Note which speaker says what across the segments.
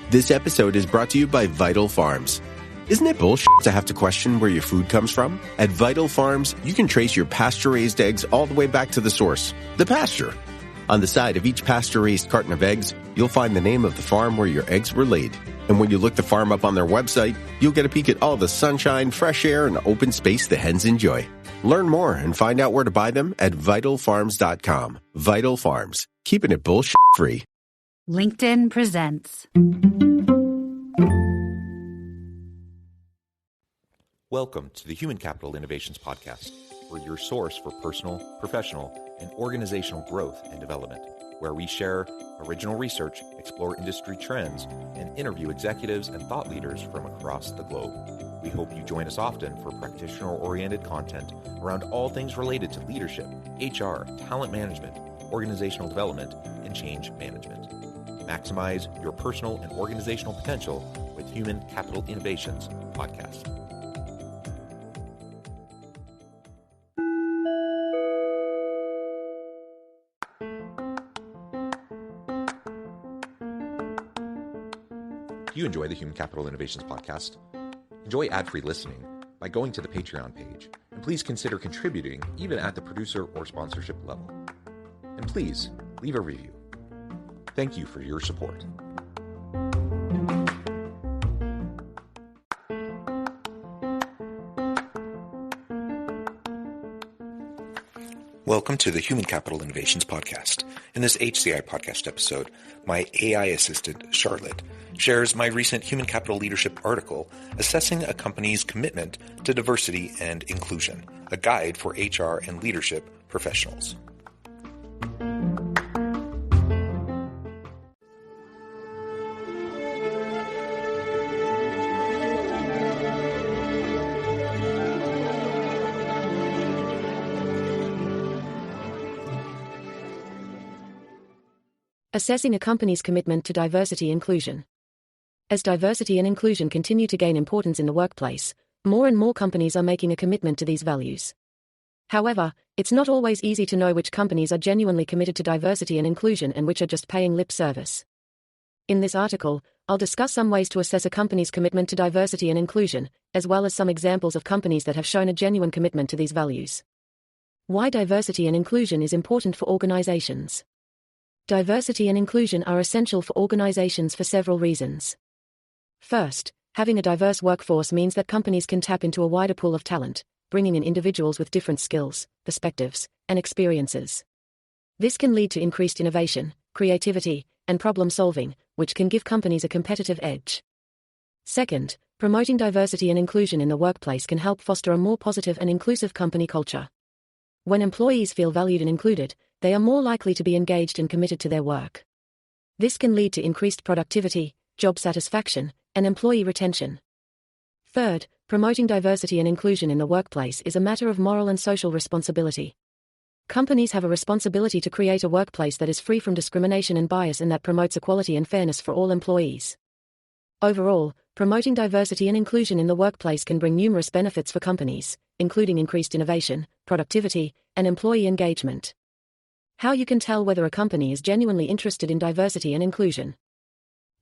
Speaker 1: This episode is brought to you by Vital Farms. Isn't it bullshit to have to question where your food comes from? At Vital Farms, you can trace your pasture-raised eggs all the way back to the source, the pasture. On the side of each pasture-raised carton of eggs, you'll find the name of the farm where your eggs were laid. And when you look the farm up on their website, you'll get a peek at all the sunshine, fresh air, and open space the hens enjoy. Learn more and find out where to buy them at vitalfarms.com. Vital Farms, keeping it bullshit-free.
Speaker 2: LinkedIn presents.
Speaker 3: Welcome to the Human Capital Innovations Podcast. We're your source for personal, professional, and organizational growth and development, where we share original research, explore industry trends, and interview executives and thought leaders from across the globe. We hope you join us often for practitioner-oriented content around all things related to leadership, HR, talent management, organizational development, and change management. Maximize your personal and organizational potential with Human Capital Innovations Podcast. Do you enjoy the Human Capital Innovations Podcast? Enjoy ad-free listening by going to the Patreon page, and please consider contributing even at the producer or sponsorship level. And please, leave a review. Thank you for your support. Welcome to the Human Capital Innovations Podcast. In this HCI podcast episode, my AI assistant, Charlotte, shares my recent Human Capital Leadership article assessing a company's commitment to diversity and inclusion, a guide for HR and leadership professionals.
Speaker 4: Assessing a company's commitment to diversity and inclusion. As diversity and inclusion continue to gain importance in the workplace, more and more companies are making a commitment to these values. However, it's not always easy to know which companies are genuinely committed to diversity and inclusion and which are just paying lip service. In this article, I'll discuss some ways to assess a company's commitment to diversity and inclusion, as well as some examples of companies that have shown a genuine commitment to these values. Why diversity and inclusion is important for organizations. Diversity and inclusion are essential for organizations for several reasons. First, having a diverse workforce means that companies can tap into a wider pool of talent, bringing in individuals with different skills, perspectives, and experiences. This can lead to increased innovation, creativity, and problem-solving, which can give companies a competitive edge. Second, promoting diversity and inclusion in the workplace can help foster a more positive and inclusive company culture. When employees feel valued and included, they are more likely to be engaged and committed to their work. This can lead to increased productivity, job satisfaction, and employee retention. Third, promoting diversity and inclusion in the workplace is a matter of moral and social responsibility. Companies have a responsibility to create a workplace that is free from discrimination and bias and that promotes equality and fairness for all employees. Overall, promoting diversity and inclusion in the workplace can bring numerous benefits for companies, including increased innovation, productivity, and employee engagement. How you can tell whether a company is genuinely interested in diversity and inclusion.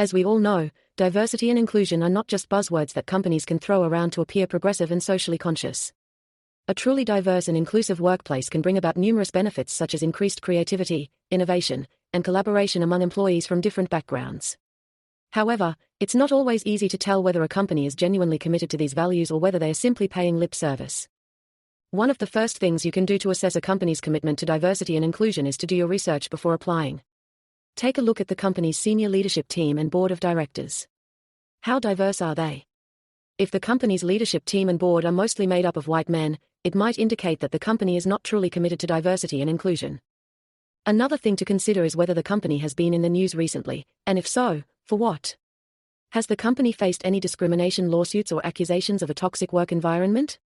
Speaker 4: As we all know, diversity and inclusion are not just buzzwords that companies can throw around to appear progressive and socially conscious. A truly diverse and inclusive workplace can bring about numerous benefits such as increased creativity, innovation, and collaboration among employees from different backgrounds. However, it's not always easy to tell whether a company is genuinely committed to these values or whether they are simply paying lip service. One of the first things you can do to assess a company's commitment to diversity and inclusion is to do your research before applying. Take a look at the company's senior leadership team and board of directors. How diverse are they? If the company's leadership team and board are mostly made up of white men, it might indicate that the company is not truly committed to diversity and inclusion. Another thing to consider is whether the company has been in the news recently, and if so, for what? Has the company faced any discrimination lawsuits or accusations of a toxic work environment?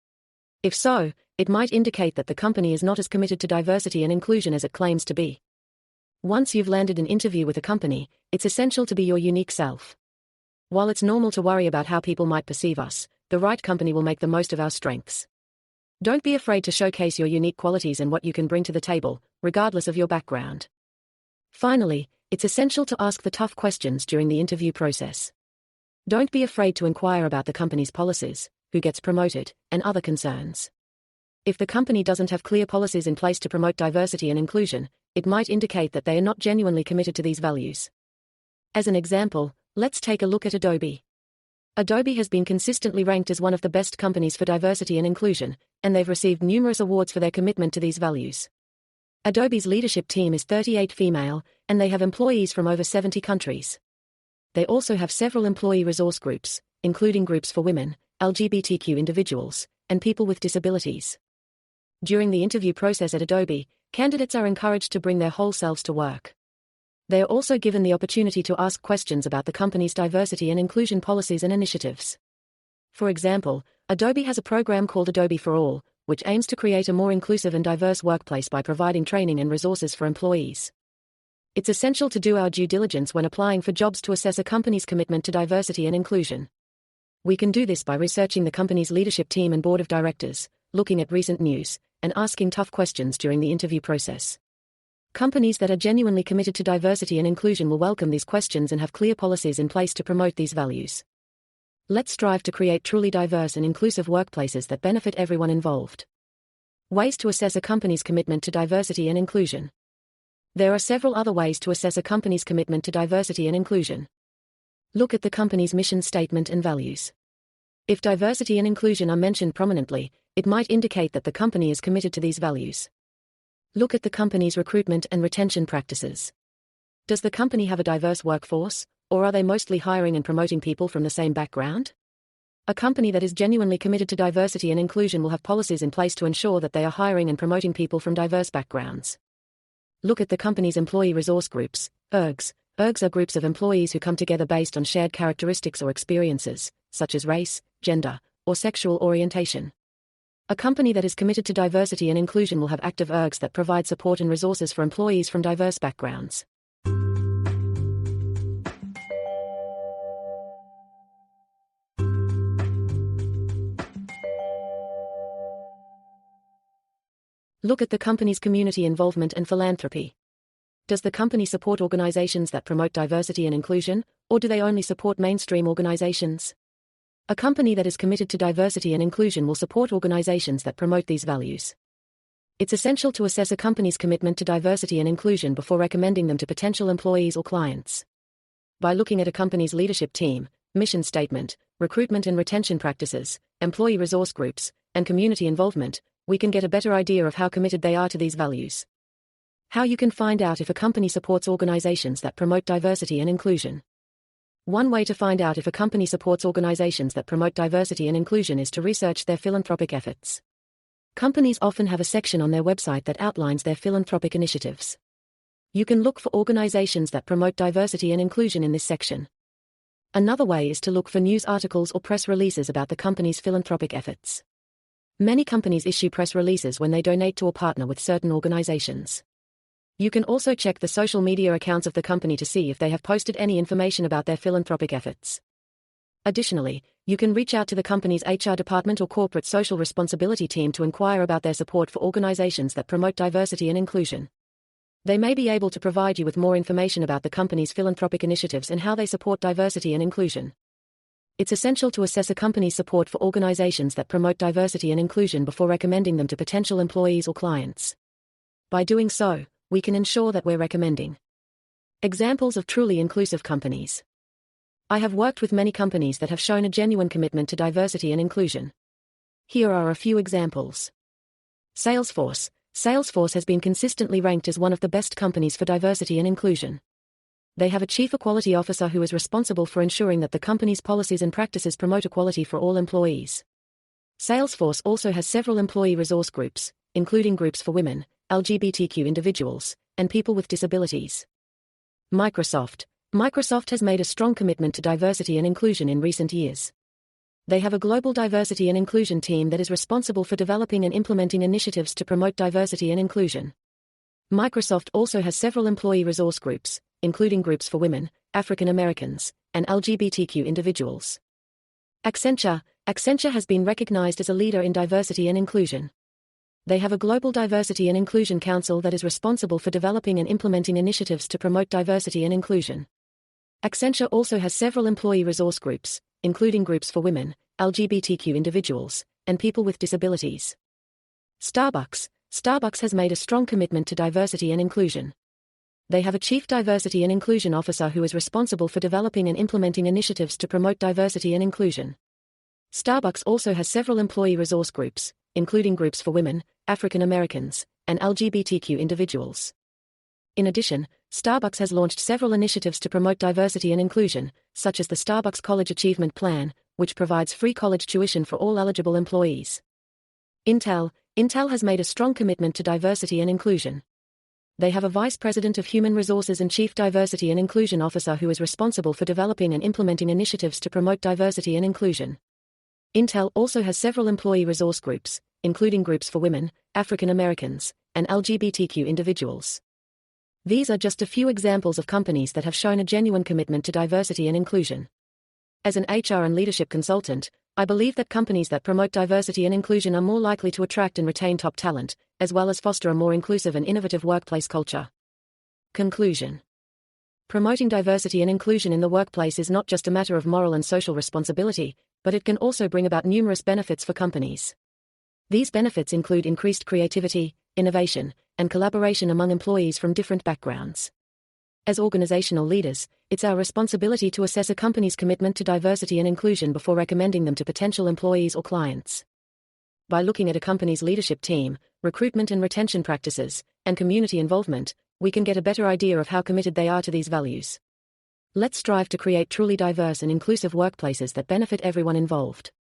Speaker 4: If so, it might indicate that the company is not as committed to diversity and inclusion as it claims to be. Once you've landed an interview with a company, it's essential to be your unique self. While it's normal to worry about how people might perceive us, the right company will make the most of our strengths. Don't be afraid to showcase your unique qualities and what you can bring to the table, regardless of your background. Finally, it's essential to ask the tough questions during the interview process. Don't be afraid to inquire about the company's policies, who gets promoted, and other concerns. If the company doesn't have clear policies in place to promote diversity and inclusion, it might indicate that they are not genuinely committed to these values. As an example, let's take a look at Adobe. Adobe has been consistently ranked as one of the best companies for diversity and inclusion, and they've received numerous awards for their commitment to these values. Adobe's leadership team is 38 female, and they have employees from over 70 countries. They also have several employee resource groups, including groups for women, LGBTQ individuals, and people with disabilities. During the interview process at Adobe, candidates are encouraged to bring their whole selves to work. They are also given the opportunity to ask questions about the company's diversity and inclusion policies and initiatives. For example, Adobe has a program called Adobe for All, which aims to create a more inclusive and diverse workplace by providing training and resources for employees. It's essential to do our due diligence when applying for jobs to assess a company's commitment to diversity and inclusion. We can do this by researching the company's leadership team and board of directors, looking at recent news, and asking tough questions during the interview process. Companies that are genuinely committed to diversity and inclusion will welcome these questions and have clear policies in place to promote these values. Let's strive to create truly diverse and inclusive workplaces that benefit everyone involved. Ways to assess a company's commitment to diversity and inclusion. There are several other ways to assess a company's commitment to diversity and inclusion. Look at the company's mission statement and values. If diversity and inclusion are mentioned prominently, it might indicate that the company is committed to these values. Look at the company's recruitment and retention practices. Does the company have a diverse workforce, or are they mostly hiring and promoting people from the same background? A company that is genuinely committed to diversity and inclusion will have policies in place to ensure that they are hiring and promoting people from diverse backgrounds. Look at the company's employee resource groups, ERGs. ERGs are groups of employees who come together based on shared characteristics or experiences, such as race, gender, or sexual orientation. A company that is committed to diversity and inclusion will have active ERGs that provide support and resources for employees from diverse backgrounds. Look at the company's community involvement and philanthropy. Does the company support organizations that promote diversity and inclusion, or do they only support mainstream organizations? A company that is committed to diversity and inclusion will support organizations that promote these values. It's essential to assess a company's commitment to diversity and inclusion before recommending them to potential employees or clients. By looking at a company's leadership team, mission statement, recruitment and retention practices, employee resource groups, and community involvement, we can get a better idea of how committed they are to these values. How you can find out if a company supports organizations that promote diversity and inclusion. One way to find out if a company supports organizations that promote diversity and inclusion is to research their philanthropic efforts. Companies often have a section on their website that outlines their philanthropic initiatives. You can look for organizations that promote diversity and inclusion in this section. Another way is to look for news articles or press releases about the company's philanthropic efforts. Many companies issue press releases when they donate to or partner with certain organizations. You can also check the social media accounts of the company to see if they have posted any information about their philanthropic efforts. Additionally, you can reach out to the company's HR department or corporate social responsibility team to inquire about their support for organizations that promote diversity and inclusion. They may be able to provide you with more information about the company's philanthropic initiatives and how they support diversity and inclusion. It's essential to assess a company's support for organizations that promote diversity and inclusion before recommending them to potential employees or clients. By doing so, we can ensure that we're recommending. Examples of truly inclusive companies. I have worked with many companies that have shown a genuine commitment to diversity and inclusion. Here are a few examples. Salesforce. Salesforce has been consistently ranked as one of the best companies for diversity and inclusion. They have a chief equality officer who is responsible for ensuring that the company's policies and practices promote equality for all employees. Salesforce also has several employee resource groups, including groups for women, LGBTQ individuals, and people with disabilities. Microsoft. Microsoft has made a strong commitment to diversity and inclusion in recent years. They have a global diversity and inclusion team that is responsible for developing and implementing initiatives to promote diversity and inclusion. Microsoft also has several employee resource groups, including groups for women, African Americans, and LGBTQ individuals. Accenture. Accenture has been recognized as a leader in diversity and inclusion. They have a Global Diversity and Inclusion Council that is responsible for developing and implementing initiatives to promote diversity and inclusion. Accenture also has several employee resource groups, including groups for women, LGBTQ individuals, and people with disabilities. Starbucks has made a strong commitment to diversity and inclusion. They have a Chief Diversity and Inclusion Officer who is responsible for developing and implementing initiatives to promote diversity and inclusion. Starbucks also has several employee resource groups, including groups for women, African Americans, and LGBTQ individuals. In addition, Starbucks has launched several initiatives to promote diversity and inclusion, such as the Starbucks College Achievement Plan, which provides free college tuition for all eligible employees. Intel has made a strong commitment to diversity and inclusion. They have a Vice President of Human Resources and Chief Diversity and Inclusion Officer who is responsible for developing and implementing initiatives to promote diversity and inclusion. Intel also has several employee resource groups, including groups for women, African Americans, and LGBTQ individuals. These are just a few examples of companies that have shown a genuine commitment to diversity and inclusion. As an HR and leadership consultant, I believe that companies that promote diversity and inclusion are more likely to attract and retain top talent, as well as foster a more inclusive and innovative workplace culture. Conclusion. Promoting diversity and inclusion in the workplace is not just a matter of moral and social responsibility, but it can also bring about numerous benefits for companies. These benefits include increased creativity, innovation, and collaboration among employees from different backgrounds. As organizational leaders, it's our responsibility to assess a company's commitment to diversity and inclusion before recommending them to potential employees or clients. By looking at a company's leadership team, recruitment and retention practices, and community involvement, we can get a better idea of how committed they are to these values. Let's strive to create truly diverse and inclusive workplaces that benefit everyone involved.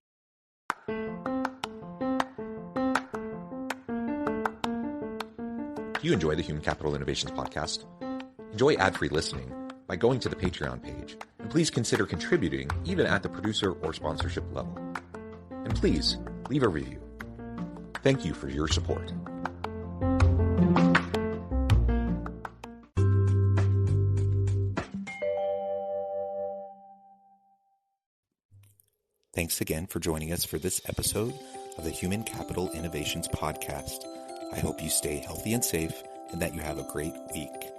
Speaker 3: Do you enjoy the Human Capital Innovations podcast? Enjoy ad-free listening by going to the Patreon page, and please consider contributing even at the producer or sponsorship level. And please, leave a review. Thank you for your support. Thanks again for joining us for this episode of the Human Capital Innovations podcast. I hope you stay healthy and safe and that you have a great week.